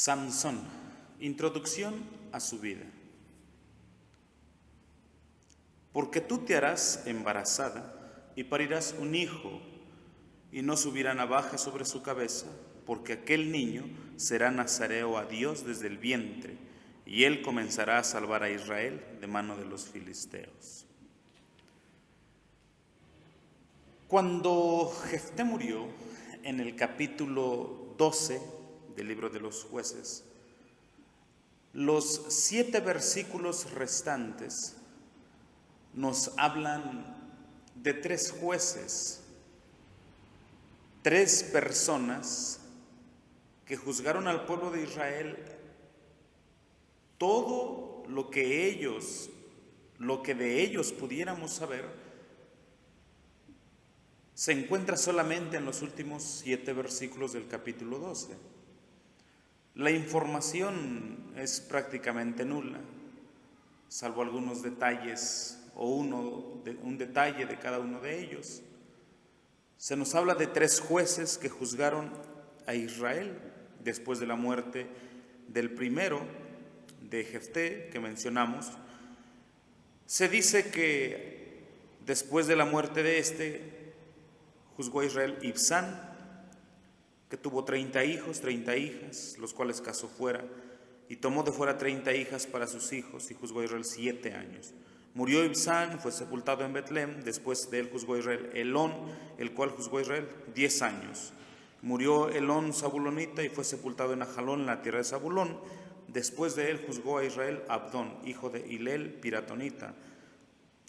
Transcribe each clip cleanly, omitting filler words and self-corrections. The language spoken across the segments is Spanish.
Sansón, introducción a su vida. Porque tú te harás embarazada y parirás un hijo, y no subirá navaja sobre su cabeza, porque aquel niño será nazareo a Dios desde el vientre, y él comenzará a salvar a Israel de mano de los filisteos. Cuando Jefté murió, en el capítulo 12 del libro de los Jueces, los 7 versículos restantes nos hablan de 3 jueces, 3 personas que juzgaron al pueblo de Israel. Todo lo que de ellos pudiéramos saber, se encuentra solamente en los últimos 7 versículos del capítulo 12. La información es prácticamente nula, salvo algunos detalles o un detalle de cada uno de ellos. Se nos habla de 3 jueces que juzgaron a Israel después de la muerte del primero, de Jefté, que mencionamos. Se dice que después de la muerte de este, juzgó a Israel Ibzán, que tuvo 30 hijos, 30 hijas, los cuales casó fuera, y tomó de fuera 30 hijas para sus hijos, y juzgó a Israel 7 años. Murió Ibzán, fue sepultado en Betlem. Después de él juzgó a Israel Elón, el cual juzgó a Israel 10 años. Murió Elón Zabulonita y fue sepultado en Ajalón, en la tierra de Zabulón. Después de él juzgó a Israel Abdón, hijo de Hilel Piratonita.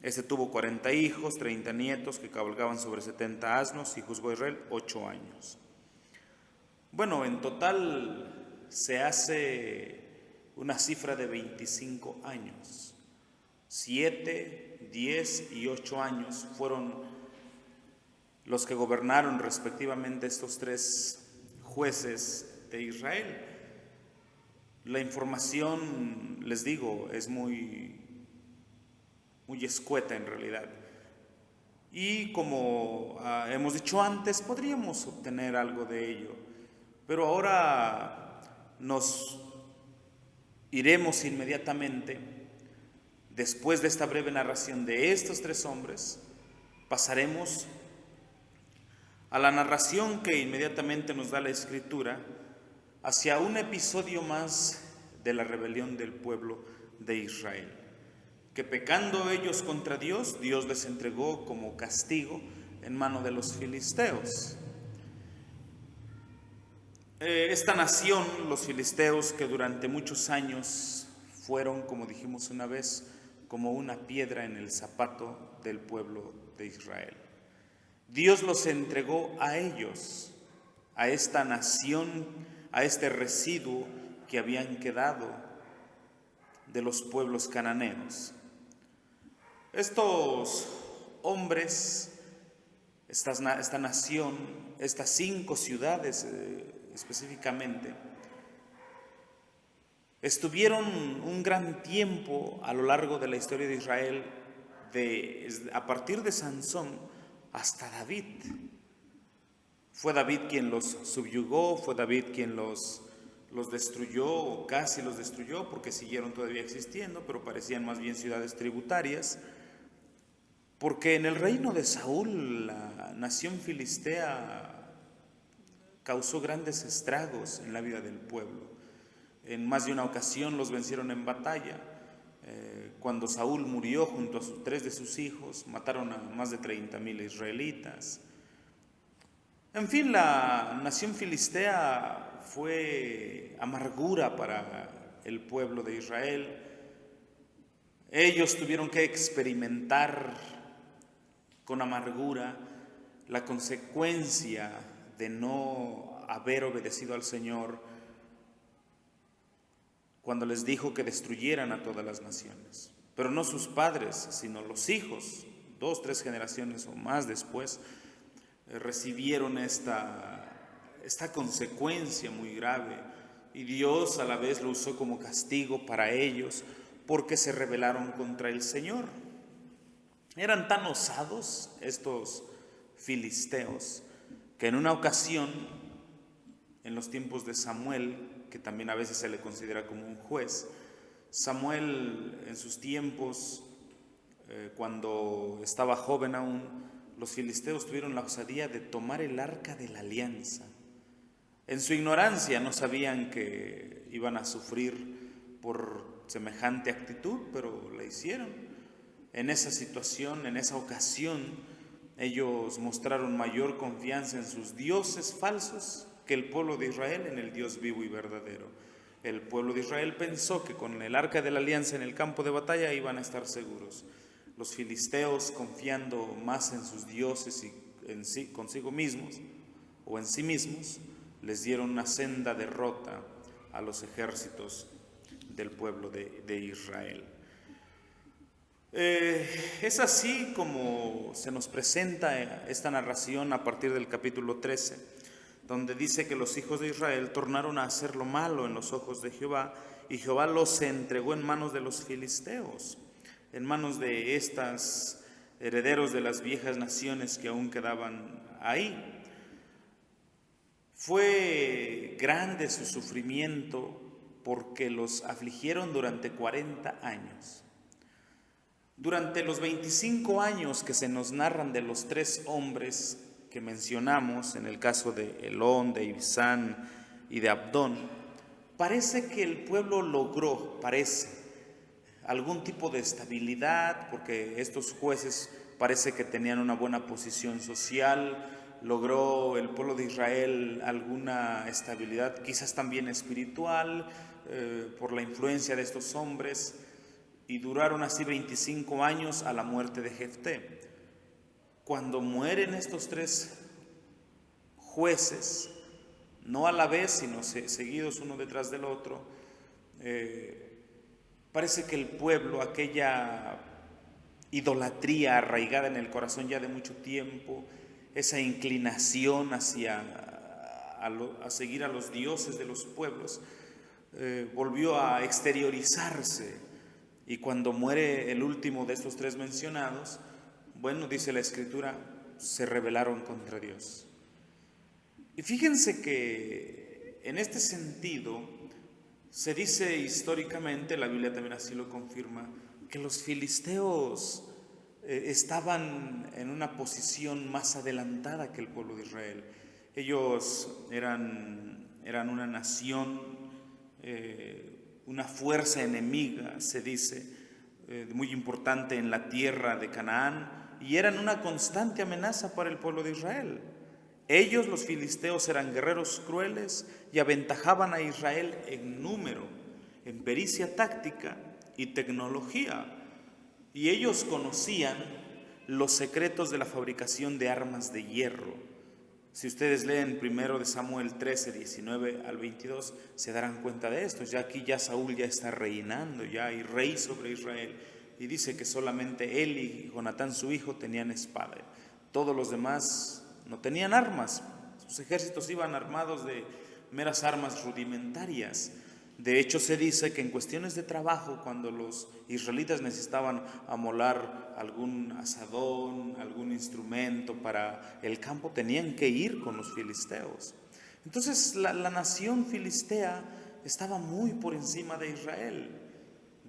Este tuvo 40 hijos, 30 nietos que cabalgaban sobre 70 asnos, y juzgó a Israel 8 años. Bueno, en total se hace una cifra de 25 años. 7, 10 y 8 años fueron los que gobernaron respectivamente estos 3 jueces de Israel. La información, les digo, es muy escueta en realidad. Y como hemos dicho antes, podríamos obtener algo de ello. Pero ahora nos iremos inmediatamente, después de esta breve narración de estos 3 hombres, pasaremos a la narración que inmediatamente nos da la Escritura hacia un episodio más de la rebelión del pueblo de Israel, que pecando ellos contra Dios, Dios les entregó como castigo en mano de los filisteos. Esta nación, los filisteos, que durante muchos años fueron, como dijimos una vez, como una piedra en el zapato del pueblo de Israel. Dios los entregó a ellos, a esta nación, a este residuo que habían quedado de los pueblos cananeos. Estos hombres, esta nación, estas 5 ciudades específicamente, estuvieron un gran tiempo a lo largo de la historia de Israel, a partir de Sansón hasta David. Fue David quien los subyugó, fue David quien los destruyó, o casi los destruyó, porque siguieron todavía existiendo, pero parecían más bien ciudades tributarias. Porque en el reino de Saúl, la nación filistea causó grandes estragos en la vida del pueblo. En más de una ocasión los vencieron en batalla. Cuando Saúl murió junto a 3 de sus hijos, mataron a más de 30,000 israelitas. En fin, la nación filistea fue amargura para el pueblo de Israel. Ellos tuvieron que experimentar con amargura la consecuencia de no haber obedecido al Señor cuando les dijo que destruyeran a todas las naciones. Pero no sus padres, sino los hijos, 2, 3 generaciones o más después, recibieron esta consecuencia muy grave, y Dios a la vez lo usó como castigo para ellos porque se rebelaron contra el Señor. Eran tan osados estos filisteos que en una ocasión, en los tiempos de Samuel, que también a veces se le considera como un juez. Samuel en sus tiempos, cuando estaba joven aún, los filisteos tuvieron la osadía de tomar el arca de la alianza. En su ignorancia no sabían que iban a sufrir por semejante actitud, pero la hicieron. En esa situación, en esa ocasión, ellos mostraron mayor confianza en sus dioses falsos que el pueblo de Israel en el Dios vivo y verdadero. El pueblo de Israel pensó que con el arca de la alianza en el campo de batalla iban a estar seguros. Los filisteos, confiando más en sus dioses y consigo mismos o en sí mismos, les dieron una senda derrota a los ejércitos del pueblo de Israel. Es así como se nos presenta esta narración a partir del capítulo 13, donde dice que los hijos de Israel tornaron a hacer lo malo en los ojos de Jehová, y Jehová los entregó en manos de los filisteos, en manos de estas herederos de las viejas naciones que aún quedaban ahí. Fue grande su sufrimiento porque los afligieron durante 40 años. Durante los 25 años que se nos narran de los 3 hombres que mencionamos, en el caso de Elón, de Ibzán y de Abdón, parece que el pueblo logró, algún tipo de estabilidad, porque estos jueces parece que tenían una buena posición social. Logró el pueblo de Israel alguna estabilidad, quizás también espiritual, por la influencia de estos hombres, y duraron así 25 años a la muerte de Jefté. Cuando mueren estos 3 jueces, no a la vez, sino seguidos uno detrás del otro, parece que el pueblo, aquella idolatría arraigada en el corazón ya de mucho tiempo, esa inclinación a seguir a los dioses de los pueblos, volvió a exteriorizarse. Y cuando muere el último de estos 3 mencionados, bueno, dice la Escritura, se rebelaron contra Dios. Y fíjense que en este sentido se dice históricamente, la Biblia también así lo confirma, que los filisteos estaban en una posición más adelantada que el pueblo de Israel. Ellos eran una nación, una fuerza enemiga, se dice, muy importante en la tierra de Canaán, y eran una constante amenaza para el pueblo de Israel. Ellos, los filisteos, eran guerreros crueles y aventajaban a Israel en número, en pericia táctica y tecnología. Y ellos conocían los secretos de la fabricación de armas de hierro. Si ustedes leen 1 Samuel 13, 19 al 22, se darán cuenta de esto. Ya aquí Saúl ya está reinando, ya hay rey sobre Israel. Y dice que solamente él y Jonatán su hijo tenían espada. Todos los demás no tenían armas. Sus ejércitos iban armados de meras armas rudimentarias. De hecho, se dice que en cuestiones de trabajo, cuando los israelitas necesitaban amolar algún azadón, algún instrumento para el campo, tenían que ir con los filisteos. Entonces, la nación filistea estaba muy por encima de Israel.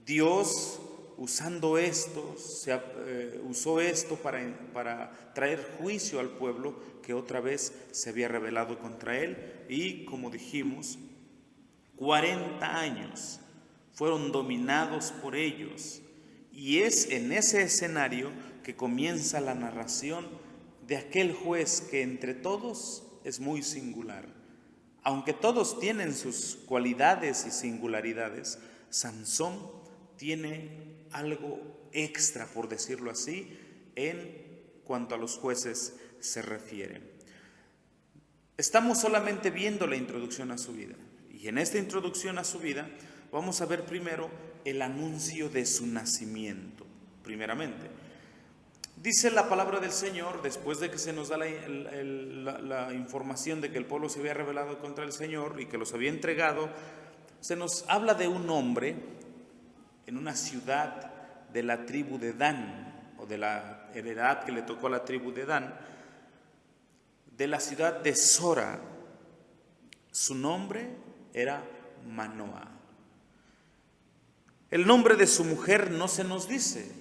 Dios, usando esto, usó esto para traer juicio al pueblo que otra vez se había rebelado contra él. Y, como dijimos, 40 años fueron dominados por ellos, y es en ese escenario que comienza la narración de aquel juez que entre todos es muy singular. Aunque todos tienen sus cualidades y singularidades, Sansón tiene algo extra, por decirlo así, en cuanto a los jueces se refiere. Estamos solamente viendo la introducción a su vida. Y en esta introducción a su vida vamos a ver primero el anuncio de su nacimiento, primeramente. Dice la palabra del Señor, después de que se nos da la información de que el pueblo se había rebelado contra el Señor y que los había entregado, se nos habla de un hombre en una ciudad de la tribu de Dan, o de la heredad que le tocó a la tribu de Dan, de la ciudad de Sora. Su nombre era Manoa. El nombre de su mujer no se nos dice,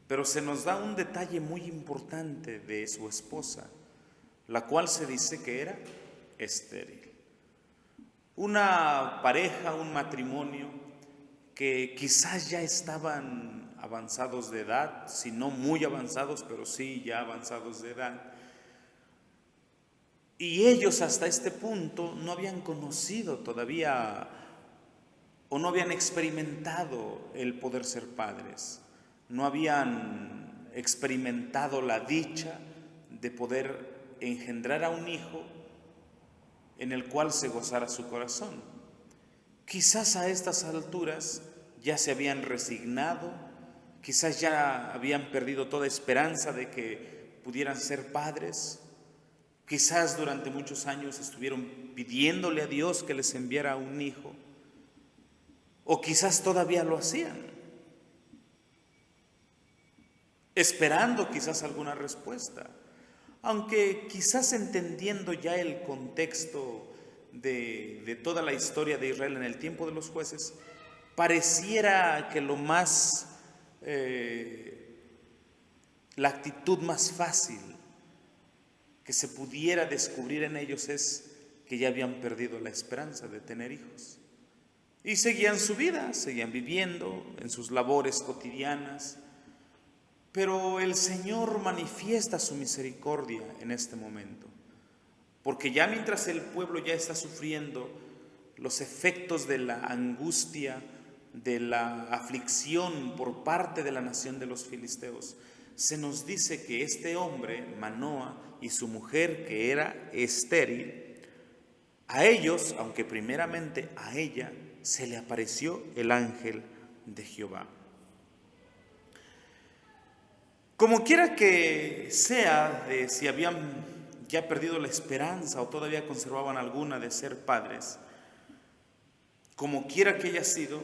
pero se nos da un detalle muy importante de su esposa, la cual se dice que era estéril. Una pareja, un matrimonio que quizás ya estaban avanzados de edad, si no muy avanzados, pero sí ya avanzados de edad. Y ellos hasta este punto no habían conocido todavía o no habían experimentado el poder ser padres, no habían experimentado la dicha de poder engendrar a un hijo en el cual se gozara su corazón. Quizás a estas alturas ya se habían resignado, quizás ya habían perdido toda esperanza de que pudieran ser padres, quizás durante muchos años estuvieron pidiéndole a Dios que les enviara un hijo, o quizás todavía lo hacían, esperando quizás alguna respuesta, aunque quizás entendiendo ya el contexto de toda la historia de Israel en el tiempo de los jueces, pareciera que la actitud más fácil que se pudiera descubrir en ellos es que ya habían perdido la esperanza de tener hijos. Y seguían su vida, seguían viviendo en sus labores cotidianas, pero el Señor manifiesta su misericordia en este momento, porque ya mientras el pueblo ya está sufriendo los efectos de la angustia, de la aflicción por parte de la nación de los filisteos, se nos dice que este hombre, Manoa, y su mujer, que era estéril, a ellos, aunque primeramente a ella, se le apareció el ángel de Jehová. Como quiera que sea, de si habían ya perdido la esperanza o todavía conservaban alguna de ser padres, como quiera que haya sido,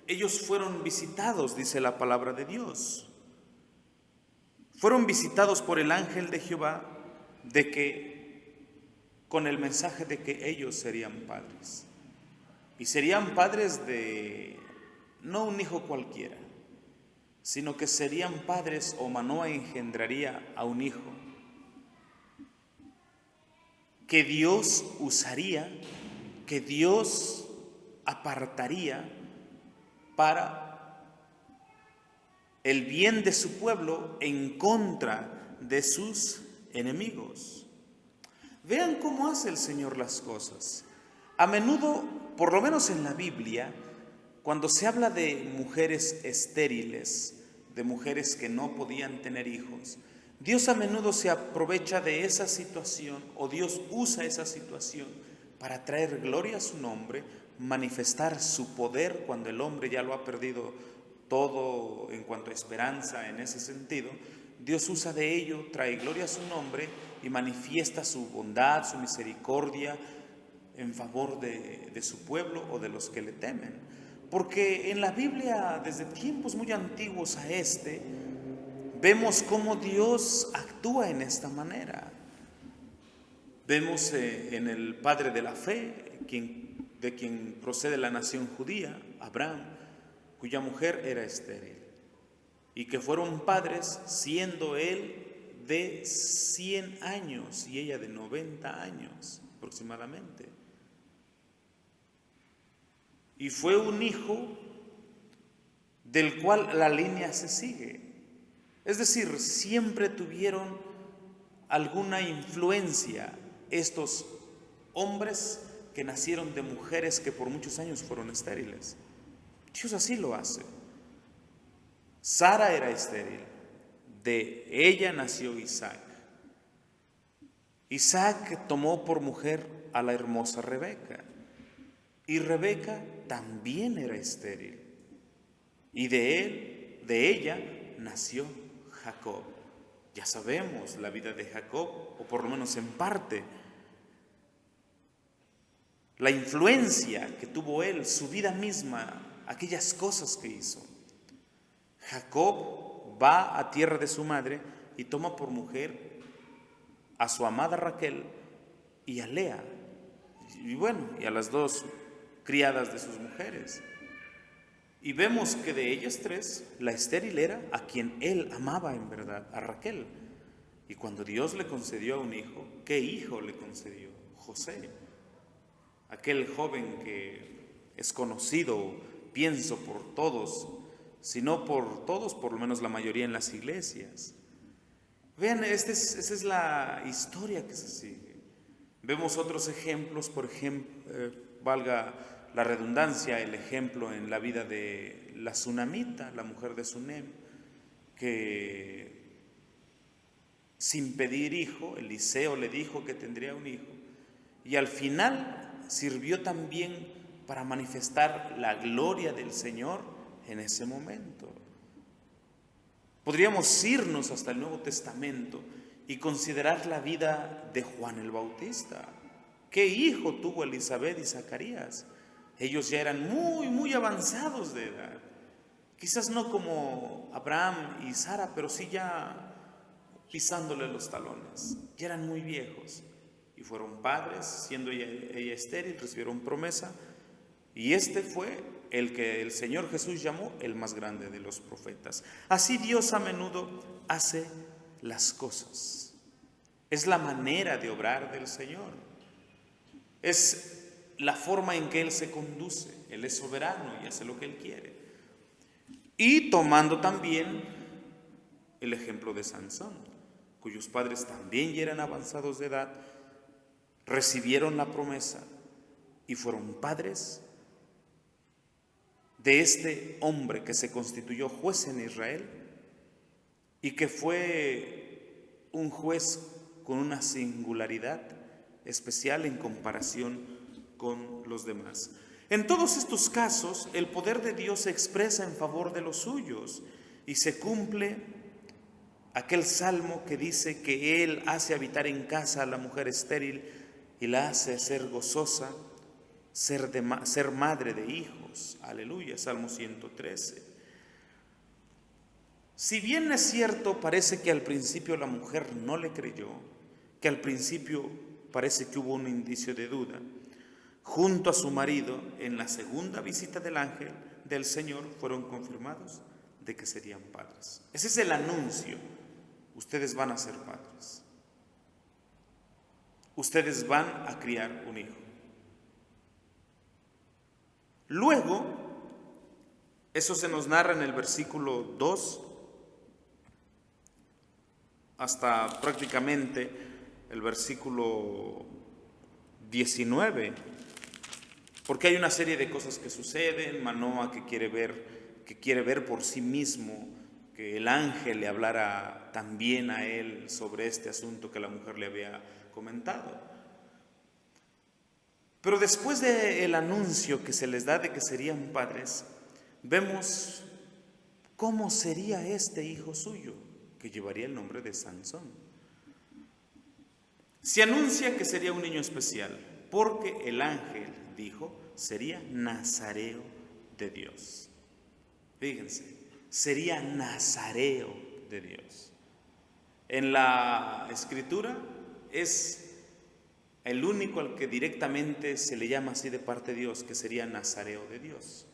ellos fueron visitados, dice la palabra de Dios. Fueron visitados por el ángel de Jehová con el mensaje de que ellos serían padres. Y serían padres de no un hijo cualquiera, sino que serían padres, o Manoa engendraría a un hijo que Dios usaría, que Dios apartaría para el bien de su pueblo en contra de sus enemigos. Vean cómo hace el Señor las cosas. A menudo, por lo menos en la Biblia, cuando se habla de mujeres estériles, de mujeres que no podían tener hijos, Dios a menudo se aprovecha de esa situación, o Dios usa esa situación para traer gloria a su nombre, manifestar su poder cuando el hombre ya lo ha perdido todo en cuanto a esperanza en ese sentido. Dios usa de ello, trae gloria a su nombre y manifiesta su bondad, su misericordia en favor de su pueblo o de los que le temen. Porque en la Biblia, desde tiempos muy antiguos a vemos cómo Dios actúa en esta manera. Vemos en el padre de la fe, de quien procede la nación judía, Abraham, cuya mujer era estéril, y que fueron padres siendo él de 100 años y ella de 90 años aproximadamente. Y fue un hijo del cual la línea se sigue. Es decir, siempre tuvieron alguna influencia estos hombres que nacieron de mujeres que por muchos años fueron estériles. Dios así lo hace. Sara era estéril, de ella nació Isaac. Isaac tomó por mujer a la hermosa Rebeca, y Rebeca también era estéril, y de ella nació Jacob. Ya sabemos la vida de Jacob, o por lo menos en parte, la influencia que tuvo él, su vida misma, aquellas cosas que hizo. Jacob va a tierra de su madre y toma por mujer a su amada Raquel y a Lea. Y bueno, y a las dos criadas de sus mujeres. Y vemos que de ellas tres, la estéril era a quien él amaba en verdad, a Raquel. Y cuando Dios le concedió a un hijo, ¿qué hijo le concedió? José, aquel joven que es conocido, pienso, por todos, si no por todos, por lo menos la mayoría en las iglesias. Vean, esa es la historia que se sigue. Vemos otros ejemplos, por ejemplo, valga la redundancia, el ejemplo en la vida de la Sunamita, la mujer de Sunem, que sin pedir hijo, Eliseo le dijo que tendría un hijo, y al final sirvió también para manifestar la gloria del Señor en ese momento. Podríamos irnos hasta el Nuevo Testamento y considerar la vida de Juan el Bautista. ¿Qué hijo tuvo Elizabeth y Zacarías? Ellos ya eran muy avanzados de edad. Quizás no como Abraham y Sara, pero sí ya pisándole los talones. Ya eran muy viejos y fueron padres, siendo ella estéril, recibieron promesa. Y este fue el que el Señor Jesús llamó el más grande de los profetas. Así Dios a menudo hace las cosas. Es la manera de obrar del Señor. Es la forma en que Él se conduce. Él es soberano y hace lo que Él quiere. Y tomando también el ejemplo de Sansón, cuyos padres también ya eran avanzados de edad, recibieron la promesa y fueron padres de este hombre que se constituyó juez en Israel y que fue un juez con una singularidad especial en comparación con los demás. En todos estos casos, el poder de Dios se expresa en favor de los suyos y se cumple aquel salmo que dice que Él hace habitar en casa a la mujer estéril y la hace ser gozosa, ser madre de hijos. Aleluya, Salmo 113. Si bien es cierto, parece que al principio la mujer no le creyó, que al principio parece que hubo un indicio de duda, junto a su marido, en la segunda visita del ángel del Señor, fueron confirmados de que serían padres. Ese es el anuncio. Ustedes van a ser padres. Ustedes van a criar un hijo. Luego, eso se nos narra en el versículo 2 hasta prácticamente el versículo 19, porque hay una serie de cosas que suceden. Manoa que quiere ver por sí mismo, que el ángel le hablara también a él sobre este asunto que la mujer le había comentado. Pero después del anuncio que se les da de que serían padres, vemos cómo sería este hijo suyo, que llevaría el nombre de Sansón. Se anuncia que sería un niño especial, porque el ángel dijo, sería nazareo de Dios. Fíjense, sería nazareo de Dios. En la Escritura es el único al que directamente se le llama así de parte de Dios, que sería nazareo de Dios.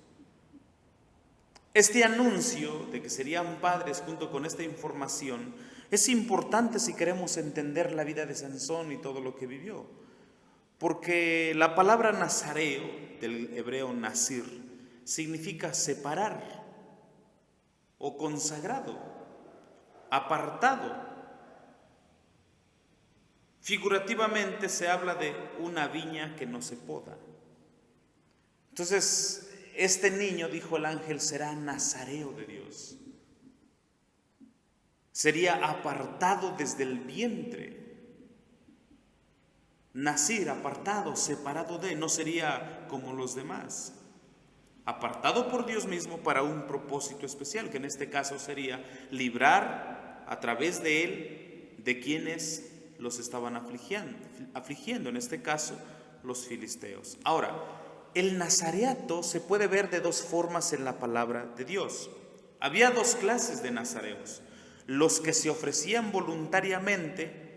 Este anuncio de que serían padres junto con esta información es importante si queremos entender la vida de Sansón y todo lo que vivió. Porque la palabra nazareo, del hebreo nazir, significa separar o consagrado, apartado. Figurativamente se habla de una viña que no se poda. Entonces, este niño, dijo el ángel, será nazareo de Dios. Sería apartado desde el vientre. Nacir, apartado, separado de, no sería como los demás. Apartado por Dios mismo para un propósito especial, que en este caso sería librar a través de él de quienes los estaban afligiendo, en este caso los filisteos. Ahora, el nazareato se puede ver de dos formas en la palabra de Dios. Había dos clases de nazareos: los que se ofrecían voluntariamente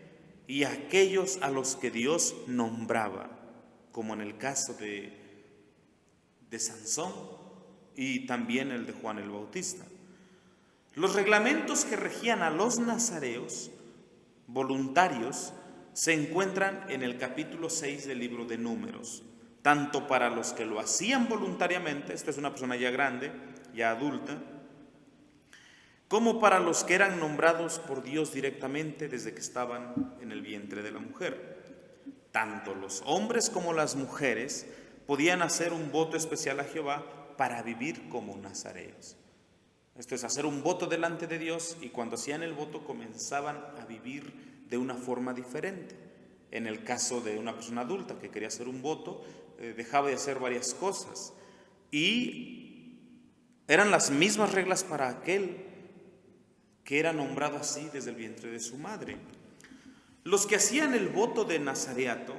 y aquellos a los que Dios nombraba, como en el caso de de Sansón y también el de Juan el Bautista. Los reglamentos que regían a los nazareos voluntarios se encuentran en el capítulo 6 del libro de Números, tanto para los que lo hacían voluntariamente, esta es una persona ya grande, ya adulta, como para los que eran nombrados por Dios directamente desde que estaban en el vientre de la mujer. Tanto los hombres como las mujeres podían hacer un voto especial a Jehová para vivir como nazareos. Esto es hacer un voto delante de Dios, y cuando hacían el voto comenzaban a vivir de una forma diferente. En el caso de una persona adulta que quería hacer un voto, dejaba de hacer varias cosas, y eran las mismas reglas para aquel que era nombrado así desde el vientre de su madre. Los que hacían el voto de nazareato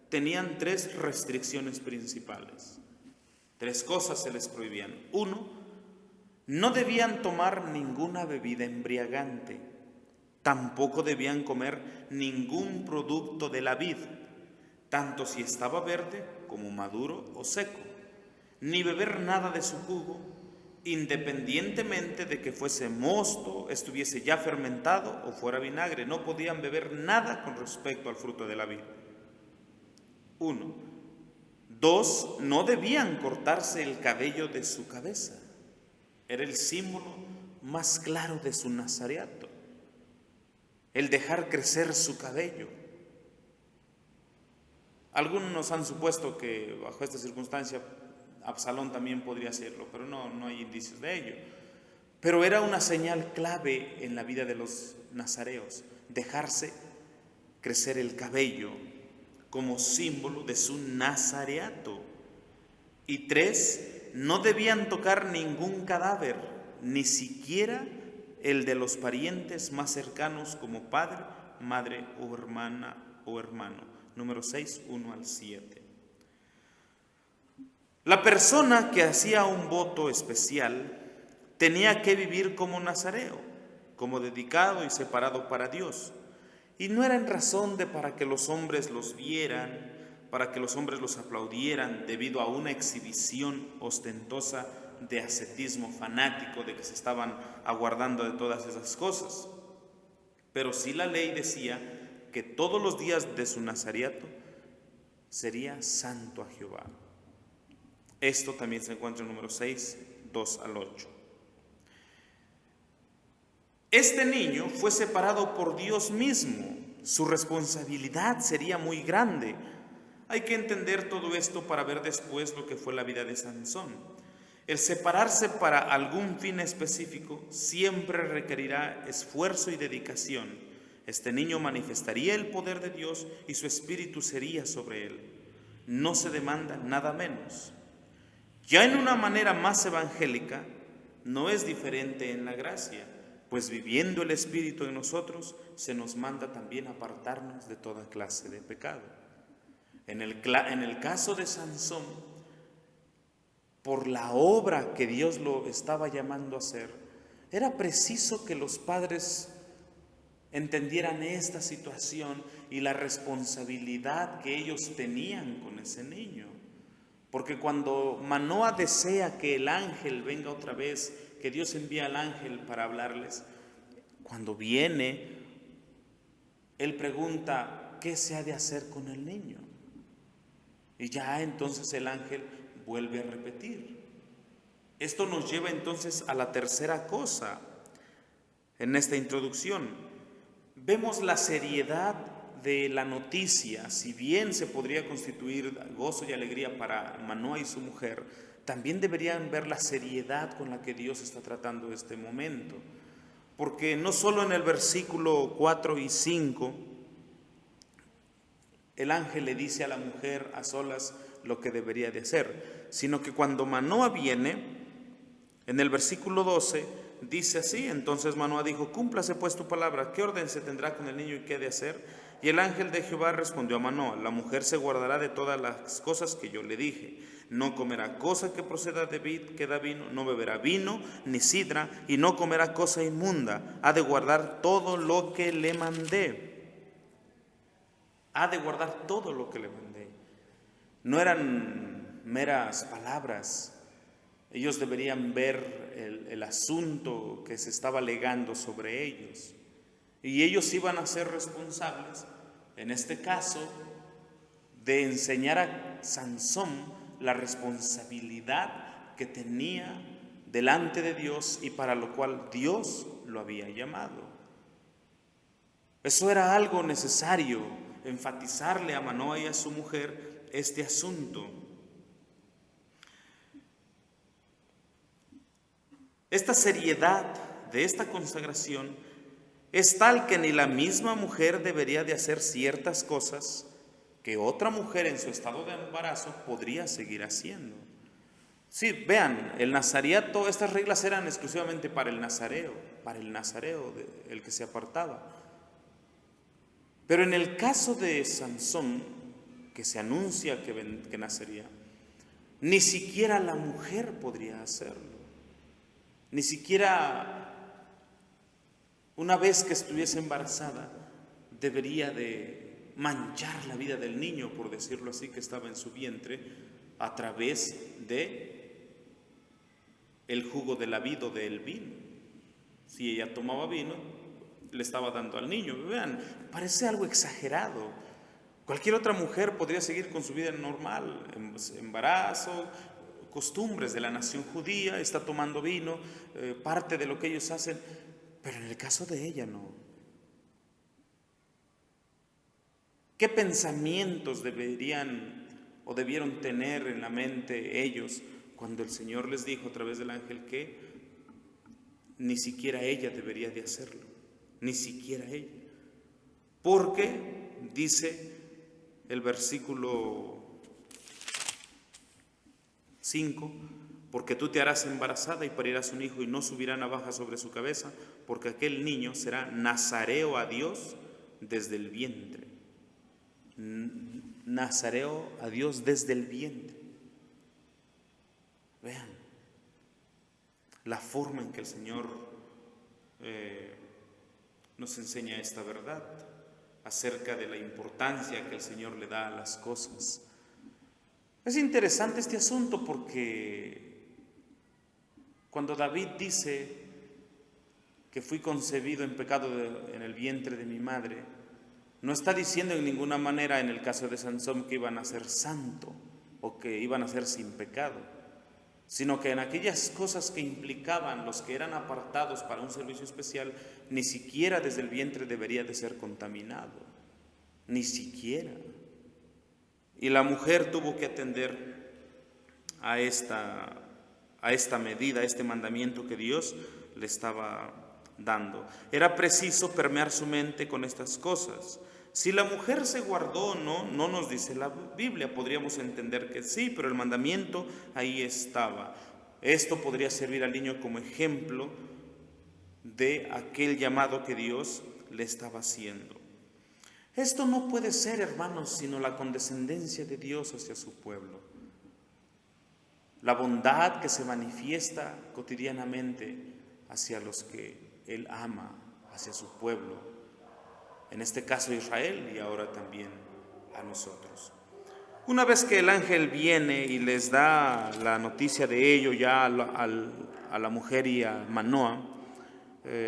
tenían 3 restricciones principales. 3 cosas se les prohibían. 1, no debían tomar ninguna bebida embriagante. Tampoco debían comer ningún producto de la vid, tanto si estaba verde como maduro o seco, ni beber nada de su jugo, independientemente de que fuese mosto, estuviese ya fermentado o fuera vinagre. No podían beber nada con respecto al fruto de la vid. 1. 2, no debían cortarse el cabello de su cabeza. Era el símbolo más claro de su nazareato, el dejar crecer su cabello. Algunos han supuesto que bajo esta circunstancia Absalón también podría hacerlo, pero no hay indicios de ello. Pero era una señal clave en la vida de los nazareos, dejarse crecer el cabello como símbolo de su nazareato. Y 3, no debían tocar ningún cadáver, ni siquiera el de los parientes más cercanos como padre, madre o hermana o hermano. Número 6, 1 al 7. La persona que hacía un voto especial tenía que vivir como nazareo, como dedicado y separado para Dios. Y no era en razón de para que los hombres los vieran, para que los hombres los aplaudieran debido a una exhibición ostentosa de ascetismo fanático, de que se estaban aguardando de todas esas cosas. Pero sí la ley decía que todos los días de su nazareato sería santo a Jehová. Esto también se encuentra en número 6, 2 al 8. Este niño fue separado por Dios mismo. Su responsabilidad sería muy grande. Hay que entender todo esto para ver después lo que fue la vida de Sansón. El separarse para algún fin específico siempre requerirá esfuerzo y dedicación. Este niño manifestaría el poder de Dios y su espíritu sería sobre él. No se demanda nada menos. Ya en una manera más evangélica, no es diferente en la gracia, pues viviendo el Espíritu en nosotros, se nos manda también apartarnos de toda clase de pecado. En el caso de Sansón, por la obra que Dios lo estaba llamando a hacer, era preciso que los padres entendieran esta situación y la responsabilidad que ellos tenían con ese niño. Porque cuando Manoa desea que el ángel venga otra vez, que Dios envía al ángel para hablarles, cuando viene, él pregunta, ¿qué se ha de hacer con el niño? Y ya entonces el ángel vuelve a repetir. Esto nos lleva entonces a la tercera cosa en esta introducción. Vemos la seriedad de la noticia. Si bien se podría constituir gozo y alegría para Manoa y su mujer, también deberían ver la seriedad con la que Dios está tratando este momento. Porque no solo en el versículo 4 y 5, el ángel le dice a la mujer a solas lo que debería de hacer, sino que cuando Manoa viene, en el versículo 12, dice así: entonces Manoa dijo, cúmplase pues tu palabra, ¿qué orden se tendrá con el niño y qué he de hacer? Y el ángel de Jehová respondió a Manoa, la mujer se guardará de todas las cosas que yo le dije. No comerá cosa que proceda de vid que da vino, no beberá vino ni sidra, y no comerá cosa inmunda. Ha de guardar todo lo que le mandé. Ha de guardar todo lo que le mandé. No eran meras palabras. Ellos deberían ver el asunto que se estaba legando sobre ellos. Y ellos iban a ser responsables, en este caso, de enseñar a Sansón la responsabilidad que tenía delante de Dios y para lo cual Dios lo había llamado. Eso era algo necesario, enfatizarle a Manoa y a su mujer este asunto. Esta seriedad de esta consagración es tal que ni la misma mujer debería de hacer ciertas cosas que otra mujer en su estado de embarazo podría seguir haciendo. Sí, vean, el nazariato, estas reglas eran exclusivamente para el nazareo, el que se apartaba. Pero en el caso de Sansón, que se anuncia que nacería, ni siquiera la mujer podría hacerlo. Ni siquiera una vez que estuviese embarazada debería de manchar la vida del niño, por decirlo así, que estaba en su vientre, a través de el jugo de la vid o del vino. Si ella tomaba vino, le estaba dando al niño. Vean, parece algo exagerado. Cualquier otra mujer podría seguir con su vida normal, embarazo, costumbres de la nación judía, está tomando vino, parte de lo que ellos hacen, pero en el caso de ella no. ¿Qué pensamientos deberían o debieron tener en la mente ellos cuando el Señor les dijo a través del ángel que ni siquiera ella debería de hacerlo? Ni siquiera ella. Porque dice el versículo 5, porque tú te harás embarazada y parirás un hijo y no subirá navaja sobre su cabeza, porque aquel niño será nazareo a Dios desde el vientre. Nazareo a Dios desde el vientre. Vean la forma en que el Señor nos enseña esta verdad acerca de la importancia que el Señor le da a las cosas. Es interesante este asunto porque cuando David dice que fui concebido en pecado en el vientre de mi madre, no está diciendo en ninguna manera en el caso de Sansón que iban a ser santo o que iban a ser sin pecado, sino que en aquellas cosas que implicaban los que eran apartados para un servicio especial, ni siquiera desde el vientre debería de ser contaminado, ni siquiera. Y la mujer tuvo que atender a esta medida, a este mandamiento que Dios le estaba dando. Era preciso permear su mente con estas cosas. Si la mujer se guardó o no, no nos dice la Biblia. Podríamos entender que sí, pero el mandamiento ahí estaba. Esto podría servir al niño como ejemplo de aquel llamado que Dios le estaba haciendo. Esto no puede ser, hermanos, sino la condescendencia de Dios hacia su pueblo. La bondad que se manifiesta cotidianamente hacia los que Él ama, hacia su pueblo, en este caso Israel y ahora también a nosotros. Una vez que el ángel viene y les da la noticia de ello ya a la mujer y a Manoa,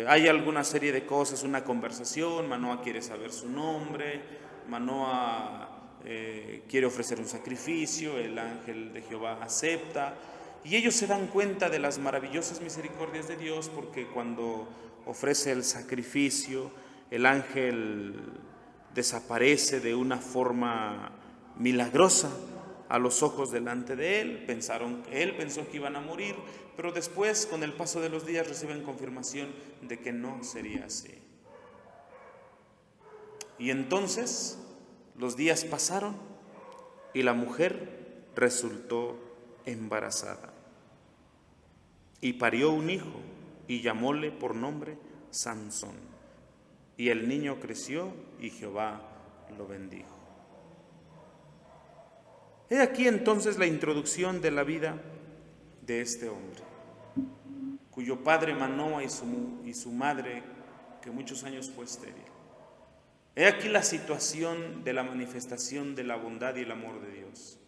hay alguna serie de cosas, una conversación. Manoa quiere saber su nombre, Manoa quiere ofrecer un sacrificio, el ángel de Jehová acepta, y ellos se dan cuenta de las maravillosas misericordias de Dios, porque cuando ofrece el sacrificio, el ángel desaparece de una forma milagrosa a los ojos delante de él. Él pensó que iban a morir, pero después, con el paso de los días, reciben confirmación de que no sería así. Y entonces los días pasaron y la mujer resultó embarazada y parió un hijo y llamóle por nombre Sansón. Y el niño creció y Jehová lo bendijo. He aquí entonces la introducción de la vida de este hombre, cuyo padre Manoa y su madre, que muchos años fue estéril. He aquí la situación de la manifestación de la bondad y el amor de Dios.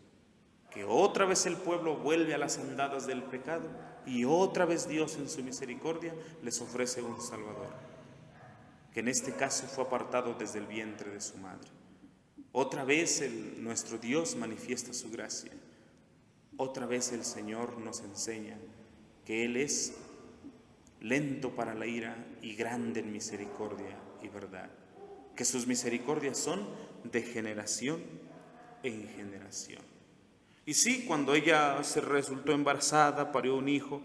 que otra vez el pueblo vuelve a las andadas del pecado y otra vez Dios en su misericordia les ofrece un Salvador, que en este caso fue apartado desde el vientre de su madre. Otra vez nuestro Dios manifiesta su gracia. Otra vez el Señor nos enseña que Él es lento para la ira y grande en misericordia y verdad, que sus misericordias son de generación en generación. Y sí, cuando ella se resultó embarazada, parió un hijo,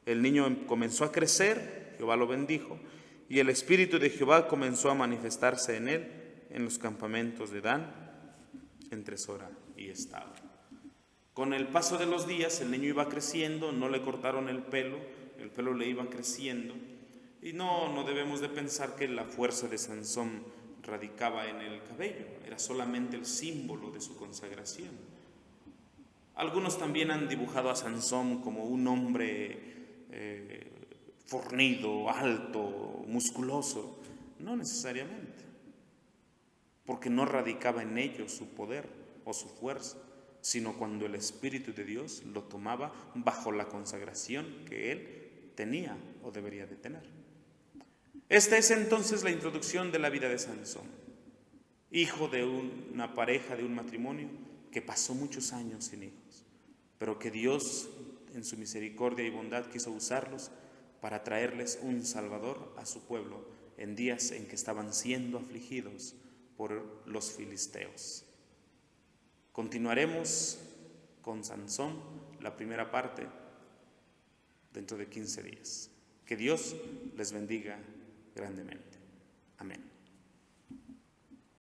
el niño comenzó a crecer, Jehová lo bendijo, y el Espíritu de Jehová comenzó a manifestarse en él, en los campamentos de Dan, entre Sora y Estaol. Con el paso de los días, el niño iba creciendo, no le cortaron el pelo le iba creciendo, y no debemos de pensar que la fuerza de Sansón radicaba en el cabello, era solamente el símbolo de su consagración. Algunos también han dibujado a Sansón como un hombre fornido, alto, musculoso. No necesariamente, porque no radicaba en ello su poder o su fuerza, sino cuando el Espíritu de Dios lo tomaba bajo la consagración que él tenía o debería de tener. Esta es entonces la introducción de la vida de Sansón, hijo de una pareja, de un matrimonio que pasó muchos años sin hijos, pero que Dios en su misericordia y bondad quiso usarlos para traerles un Salvador a su pueblo en días en que estaban siendo afligidos por los filisteos. Continuaremos con Sansón, la primera parte, dentro de 15 días. Que Dios les bendiga grandemente. Amén.